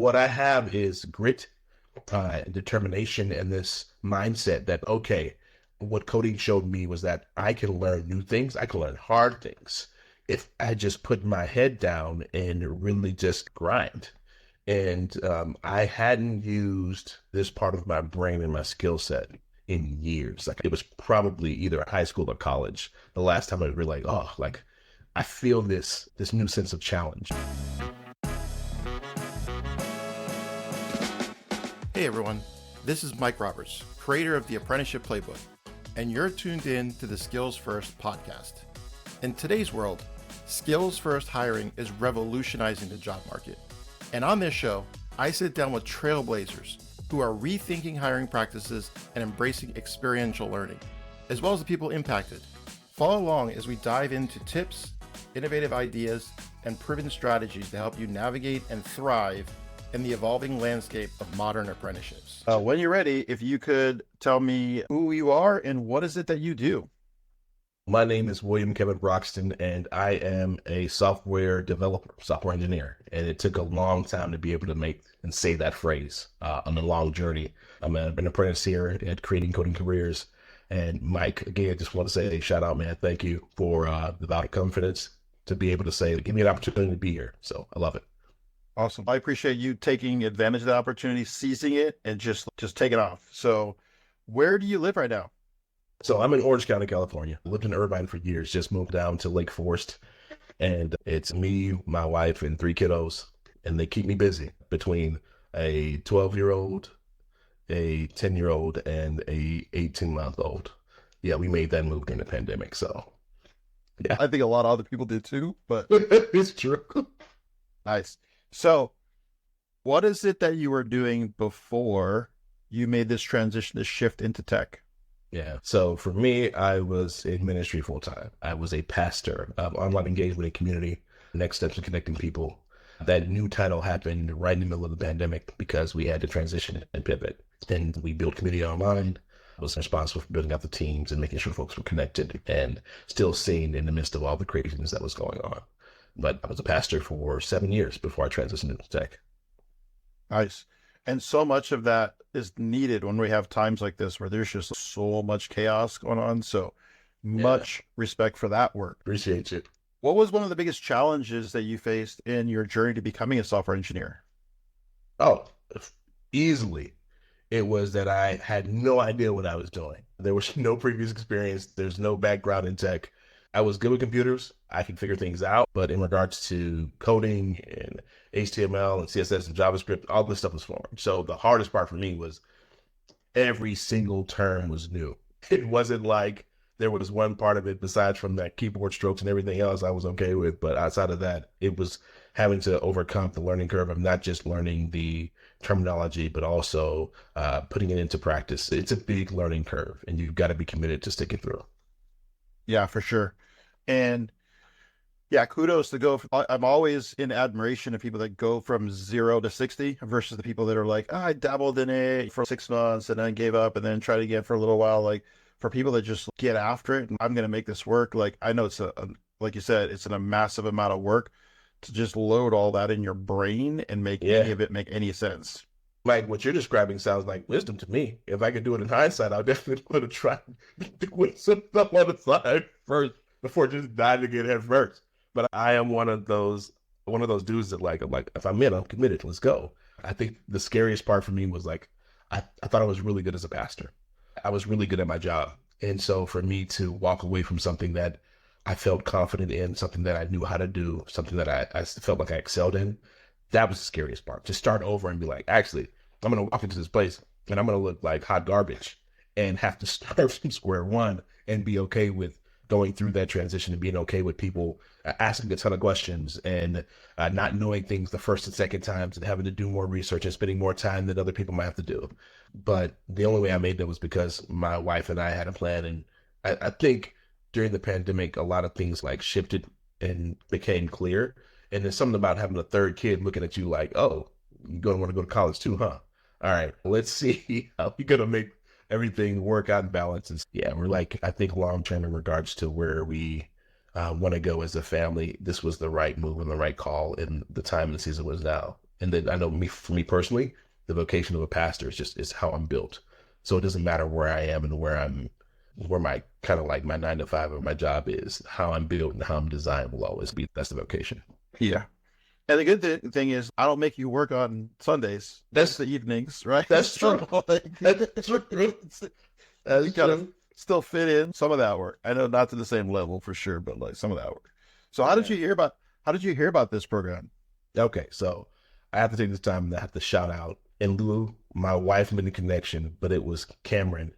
What I have is grit, determination, and this mindset that, okay, what coding showed me was that I can learn new things. I can learn hard things if I just put my head down and really just grind. And I hadn't used this part of my brain and my skill set in years. Like it was probably either high school or college. The last time I was really like, oh, like I feel this new sense of challenge. Hey everyone, this is Mike Roberts, creator of the Apprenticeship Playbook, and you're tuned in to the Skills First podcast. In today's world, skills first hiring is revolutionizing the job market. And on this show, I sit down with trailblazers who are rethinking hiring practices and embracing experiential learning, as well as the people impacted. Follow along as we dive into tips, innovative ideas, and proven strategies to help you navigate and thrive in the evolving landscape of modern apprenticeships. When you're ready, if you could tell me who you are and what is it that you do? My name is William Kevin Roxton, and I am a software developer, software engineer. And it took a long time to be able to make and say that phrase on a long journey. I'm an apprentice here at Creating Coding Careers. And Mike, again, I just want to say, shout out, man. Thank you for the vote of confidence to be able to say, give me an opportunity to be here. So I love it. Awesome. I appreciate you taking advantage of the opportunity, seizing it, and just taking off. So where do you live right now? So I'm in Orange County, California. I lived in Irvine for years, just moved down to Lake Forest. And it's me, my wife, and 3 kiddos. And they keep me busy between a 12-year-old, a 10-year-old, and a 18-month-old. Yeah, we made that move during the pandemic. So, yeah. I think a lot of other people did too, but it's true. Nice. So what is it that you were doing before you made this transition, this shift into tech? Yeah. So for me, I was in ministry full time. I was a pastor of online engagement and community, next steps in connecting people. That new title happened right in the middle of the pandemic because we had to transition and pivot. And we built community online. I was responsible for building out the teams and making sure folks were connected and still seen in the midst of all the craziness that was going on. But I was a pastor for 7 years before I transitioned into tech. Nice. And so much of that is needed when we have times like this where there's just so much chaos going on. So much respect for that work. Appreciate it. What was one of the biggest challenges that you faced in your journey to becoming a software engineer? Oh, easily. It was that I had no idea what I was doing. There was no previous experience. There's no background in tech. I was good with computers. I could figure things out. But in regards to coding and HTML and CSS and JavaScript, all this stuff was foreign. So the hardest part for me was every single term was new. It wasn't like there was one part of it besides from that keyboard strokes and everything else I was okay with. But outside of that, it was having to overcome the learning curve of not just learning the terminology, but also putting it into practice. It's a big learning curve, and you've got to be committed to sticking through. Yeah, for sure. And yeah, kudos to go. I'm always in admiration of people that go from 0 to 60 versus the people that are like, I dabbled in it for 6 months and then gave up and then tried again for a little while. Like for people that just get after it and I'm going to make this work. Like I know it's like you said, it's a massive amount of work to just load all that in your brain and make any of it make any sense. Like what you're describing sounds like wisdom to me. If I could do it in hindsight, I definitely would have tried doing some stuff on the side first before just diving in head first. But I am one of those dudes that I'm like, if I'm in, I'm committed. Let's go. I think the scariest part for me was like, I thought I was really good as a pastor. I was really good at my job. And so for me to walk away from something that I felt confident in, something that I knew how to do, something that I felt like I excelled in, that was the scariest part. To start over and be like, actually, I'm going to walk into this place and I'm going to look like hot garbage and have to start from square one and be okay with going through that transition and being okay with people asking a ton of questions and not knowing things the first and second times and having to do more research and spending more time than other people might have to do. But the only way I made that was because my wife and I had a plan. And I think during the pandemic, a lot of things like shifted and became clear. And there's something about having a third kid looking at you like, oh, you're going to want to go to college too, huh? All right, let's see how we're going to make everything work out in balance. And yeah, we're like, I think long-term in regards to where we want to go as a family, this was the right move and the right call, and the time and the season was now. And then I know for me personally, the vocation of a pastor is how I'm built. So it doesn't matter where I am and where my kind of like my 9 to 5 or my job is, how I'm built and how I'm designed will always be, that's the vocation. Yeah. And the good thing is, I don't make you work on Sundays. That's the evenings, right? That's true. That's true. You gotta still fit in some of that work. I know not to the same level for sure, but like some of that work. So how did you hear about this program? Okay, so I have to take this time and I have to shout out in Lulu, my wife made a connection, but it was Cameron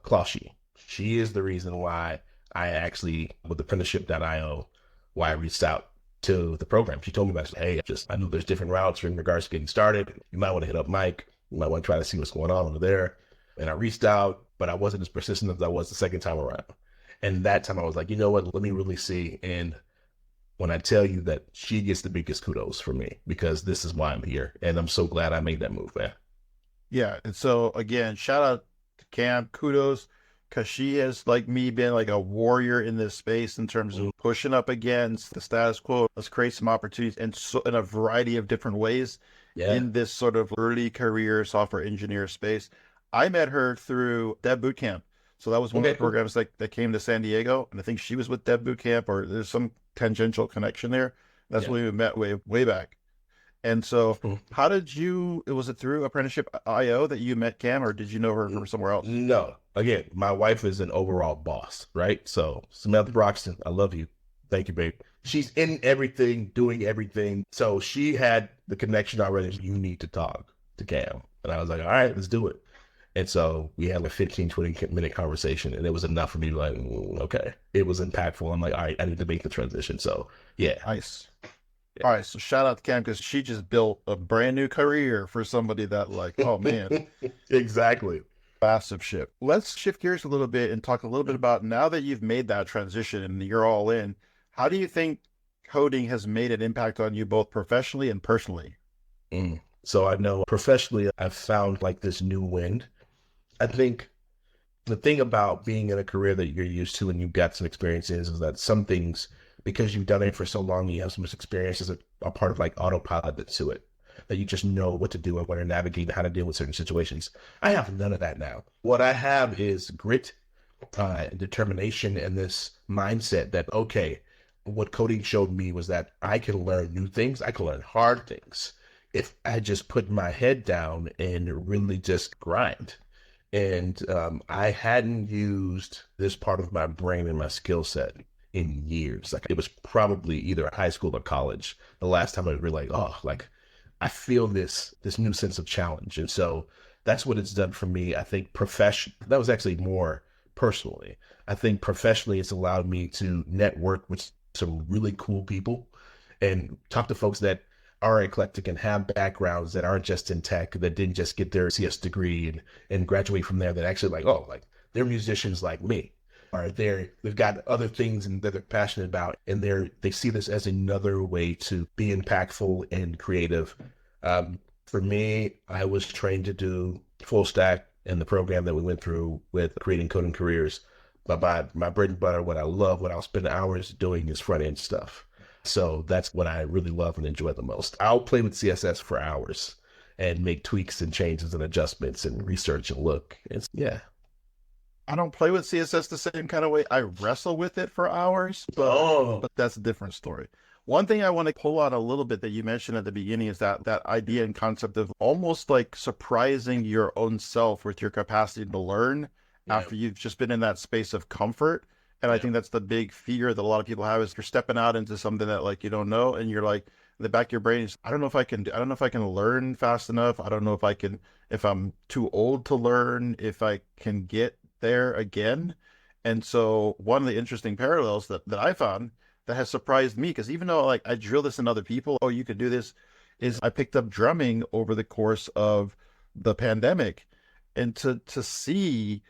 Closhy. She is the reason why I actually, with apprenticeship.io, why I reached out to the program. She told me about, hey, I know there's different routes in regards to getting started. You might want to hit up Mike. You might want to try to see what's going on over there. And I reached out, but I wasn't as persistent as I was the second time around. And that time I was like, you know what, let me really see. And when I tell you that she gets the biggest kudos for me, because this is why I'm here. And I'm so glad I made that move, man. Yeah. And so again, shout out to Cam, kudos, because she has, like me, been like a warrior in this space in terms of pushing up against the status quo. Let's create some opportunities, and so in a variety of different ways in this sort of early career software engineer space. I met her through Dev Bootcamp. So that was one of the programs that came to San Diego. And I think she was with Dev Bootcamp, or there's some tangential connection there. That's when we met way back. And so how did was it through Apprenticeship.io that you met Cam, or did you know her from somewhere else? No. Again, my wife is an overall boss, right? So Samantha Roxton, I love you. Thank you, babe. She's in everything, doing everything. So she had the connection already. You need to talk to Cam. And I was like, all right, let's do it. And so we had like 15, 20-minute conversation, and it was enough for me to like, okay. It was impactful. I'm like, all right, I need to make the transition. So yeah. Nice. Yeah. All right. So shout out to Cam, because she just built a brand new career for somebody that like, oh man. Exactly. Massive shift. Let's shift gears a little bit and talk a little bit about, now that you've made that transition and you're all in, how do you think coding has made an impact on you both professionally and personally? So I know professionally, I've found like this new wind. I think the thing about being in a career that you're used to and you've got some experiences is that some things, because you've done it for so long, you have so much experience as a part of like autopilot to it, that you just know what to do and what to navigate and how to deal with certain situations. I have none of that now. What I have is grit, determination, and this mindset that, okay, what coding showed me was that I can learn new things. I can learn hard things if I just put my head down and really just grind. And I hadn't used this part of my brain and my skill set in years. Like it was probably either high school or college the last time I was really like, oh, like I feel this new sense of challenge. And so that's what it's done for me. I think that was actually more personally. I think professionally, it's allowed me to network with some really cool people and talk to folks that are eclectic and have backgrounds that aren't just in tech, that didn't just get their CS degree and graduate from there, that actually like, oh, like they're musicians like me, or they've got other things that they're passionate about, and they see this as another way to be impactful and creative. For me, I was trained to do full stack in the program that we went through with creating coding careers. But my bread and butter, what I love, what I'll spend hours doing is front end stuff. So that's what I really love and enjoy the most. I'll play with CSS for hours and make tweaks and changes and adjustments and research and look. Yeah. I don't play with CSS the same kind of way. I wrestle with it for hours, but that's a different story. One thing I want to pull out a little bit that you mentioned at the beginning is that idea and concept of almost like surprising your own self with your capacity to learn after you've just been in that space of comfort. And I think that's the big fear that a lot of people have, is you're stepping out into something that like you don't know, and you're like, in the back of your brain is, I don't know if I can learn fast enough. I don't know if I'm too old to learn, if I can get there again. And so one of the interesting parallels that I found that has surprised me, because even though like I drill this in other people, oh, you could do this, is I picked up drumming over the course of the pandemic, and to see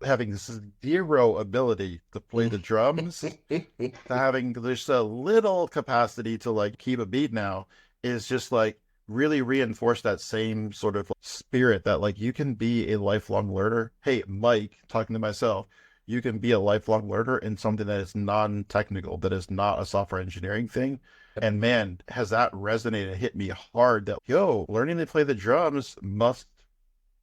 having zero ability to play the drums to having just a little capacity to like keep a beat now is just like really reinforce that same sort of spirit that like you can be a lifelong learner. Hey, Mike, talking to myself, you can be a lifelong learner in something that is non-technical, that is not a software engineering thing. And man, has that resonated, hit me hard that, yo, learning to play the drums must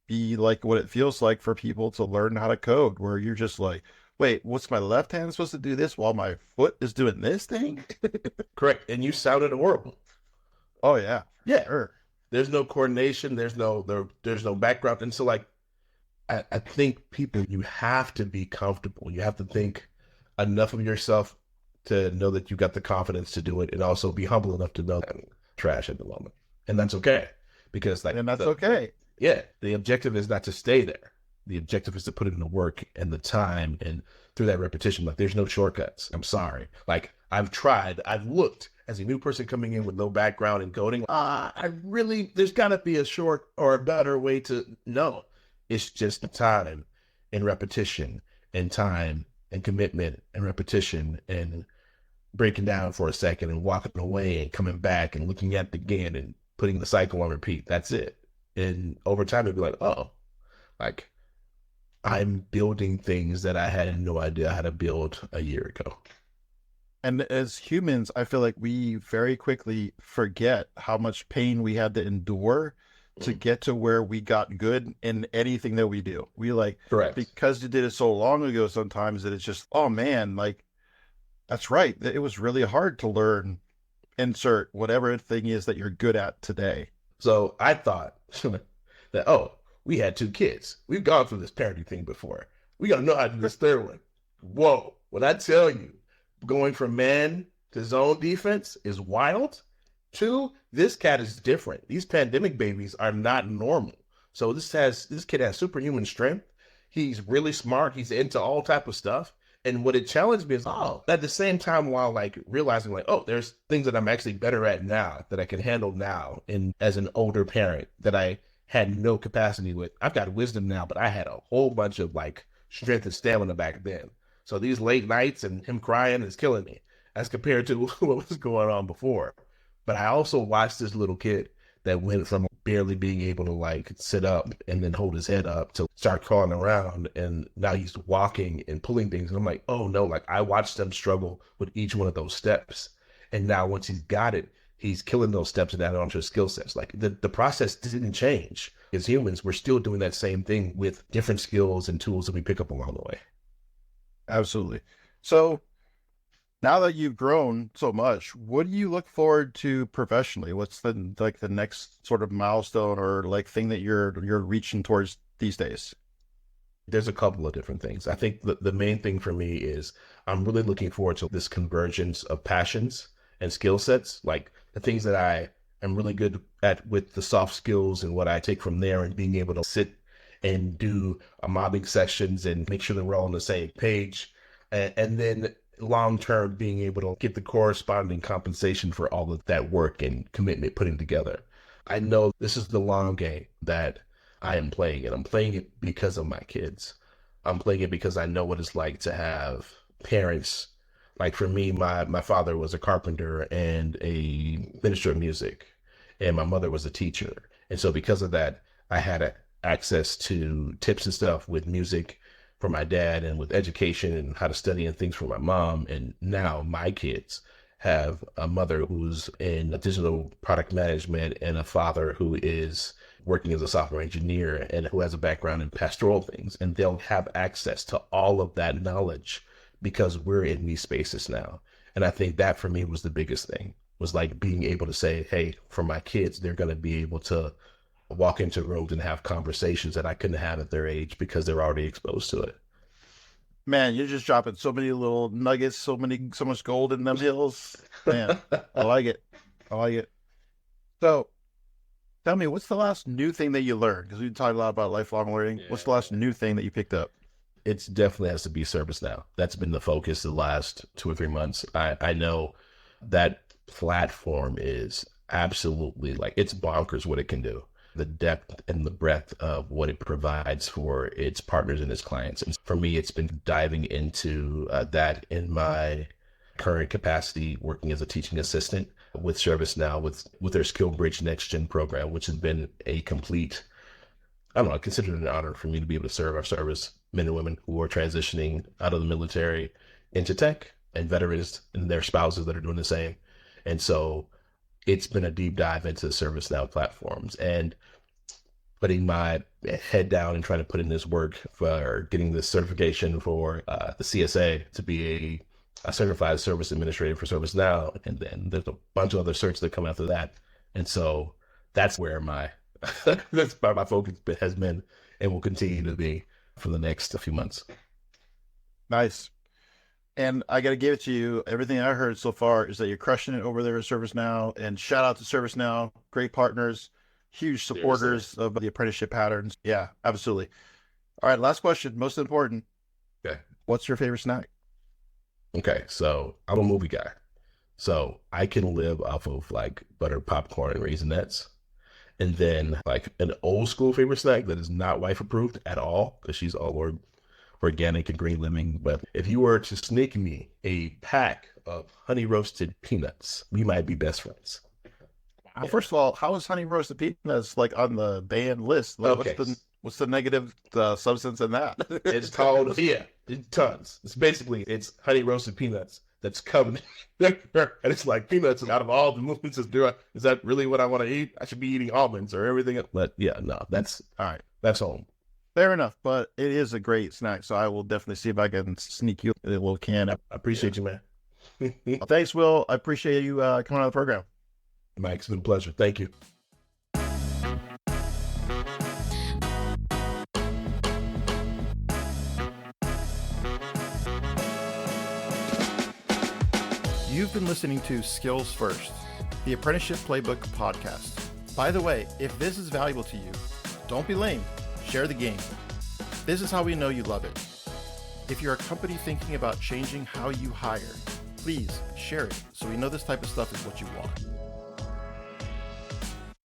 be like what it feels like for people to learn how to code, where you're just like, wait, what's my left hand supposed to do this while my foot is doing this thing? Correct. And you sounded horrible. Oh, yeah, Yeah. sure. There's no coordination. There's no background. And so like, I think people, you have to be comfortable. You have to think enough of yourself to know that you got the confidence to do it, and also be humble enough to know that I'm trash at the moment. And that's okay. Because like And that's okay. yeah, the objective is not to stay there. The objective is to put in the work and the time, and through that repetition. Like there's no shortcuts. I'm sorry. Like I've tried, I've looked as a new person coming in with no background in coding. There's gotta be a short or a better way to know. It's just time and repetition and time and commitment and repetition and breaking down for a second and walking away and coming back and looking at it again and putting the cycle on repeat. That's it. And over time, it'd be like, oh, like I'm building things that I had no idea how to build a year ago. And as humans, I feel like we very quickly forget how much pain we had to endure to get to where we got good in anything that we do. We like, Correct. because you did it so long ago sometimes that it's just, oh man, like, that's right. It was really hard to learn, insert whatever thing is that you're good at today. So I thought that, oh, we had two kids. We've gone through this parenting thing before. We got to know how to do this third one. Whoa. When I tell you, going from man to zone defense is wild. Two, this cat is different. These pandemic babies are not normal. So this kid has superhuman strength. He's really smart. He's into all type of stuff. And what it challenged me is, oh, at the same time, while like realizing like, oh, there's things that I'm actually better at now that I can handle now. And as an older parent that I had no capacity with, I've got wisdom now, but I had a whole bunch of like strength and stamina back then. So these late nights and him crying is killing me as compared to what was going on before. But I also watched this little kid that went from barely being able to like sit up and then hold his head up to start crawling around. And now he's walking and pulling things. And I'm like, oh no, like I watched them struggle with each one of those steps. And now once he's got it, he's killing those steps and adding onto his skill sets. Like the process didn't change. As humans, we're still doing that same thing with different skills and tools that we pick up along the way. Absolutely. So now that you've grown so much, what do you look forward to professionally? What's the next sort of milestone or like thing that you're reaching towards these days? There's a couple of different things. I think the main thing for me is I'm really looking forward to this convergence of passions and skill sets, like the things that I am really good at with the soft skills and what I take from there, and being able to sit and do mobbing sessions and make sure that we're all on the same page. And then long term, being able to get the corresponding compensation for all of that work and commitment putting together. I know this is the long game that I am playing, and I'm playing it because of my kids. I'm playing it because I know what it's like to have parents. Like for me, my father was a carpenter and a minister of music, and my mother was a teacher. And so because of that, I had access to tips and stuff with music for my dad, and with education and how to study and things for my mom. And now my kids have a mother who's in digital product management and a father who is working as a software engineer and who has a background in pastoral things. And they'll have access to all of that knowledge because we're in these spaces now. And I think that for me was the biggest thing, was like being able to say, hey, for my kids, they're going to be able to walk into rooms and have conversations that I couldn't have at their age because they're already exposed to it. Man, you're just dropping so many little nuggets, so much gold in them hills. Man, I like it. I like it. So tell me, what's the last new thing that you learned? Because we talked a lot about lifelong learning. Yeah. What's the last new thing that you picked up? It's definitely has to be ServiceNow. That's been the focus the last 2 or 3 months. I know that platform is absolutely like, it's bonkers what it can do. The depth and the breadth of what it provides for its partners and its clients. And for me, it's been diving into that in my current capacity, working as a teaching assistant with ServiceNow, with their Skill Bridge Next Gen program, which has been a complete, I don't know, I consider it an honor for me to be able to serve our service men and women who are transitioning out of the military into tech, and veterans and their spouses that are doing the same. And so it's been a deep dive into ServiceNow platforms and putting my head down and trying to put in this work for getting this certification for the CSA to be a certified service administrator for ServiceNow. And then there's a bunch of other certs that come after that. And so that's where that's where my focus has been and will continue to be for the next few months. Nice. And I got to give it to you. Everything I heard so far is that you're crushing it over there at ServiceNow, and shout out to ServiceNow, great partners, huge supporters of the apprenticeship patterns. Yeah, absolutely. All right. Last question. Most important. Okay. What's your favorite snack? Okay. So I'm a movie guy. So I can live off of like buttered popcorn and Raisinets. And then like an old school favorite snack that is not wife approved at all, because she's all organic and green living. But if you were to sneak me a pack of honey roasted peanuts, we might be best friends. Wow. First of all, how is honey roasted peanuts like on the banned list? Like, Okay. What's the negative substance in that? It's called, it's tons. It's honey roasted peanuts that's coming. And it's like peanuts out of all the movements. Is that really what I want to eat? I should be eating almonds or everything else. But yeah, no, that's all right. That's home. Fair enough, but it is a great snack, so I will definitely see if I can sneak you a little can. I appreciate you, man. Well, thanks, Will. I appreciate you coming on the program. Mike, it's been a pleasure. Thank you. You've been listening to Skills First, the Apprenticeship Playbook podcast. By the way, if this is valuable to you, don't be lame. Share the game. This is how we know you love it. If you're a company thinking about changing how you hire, please share it so we know this type of stuff is what you want.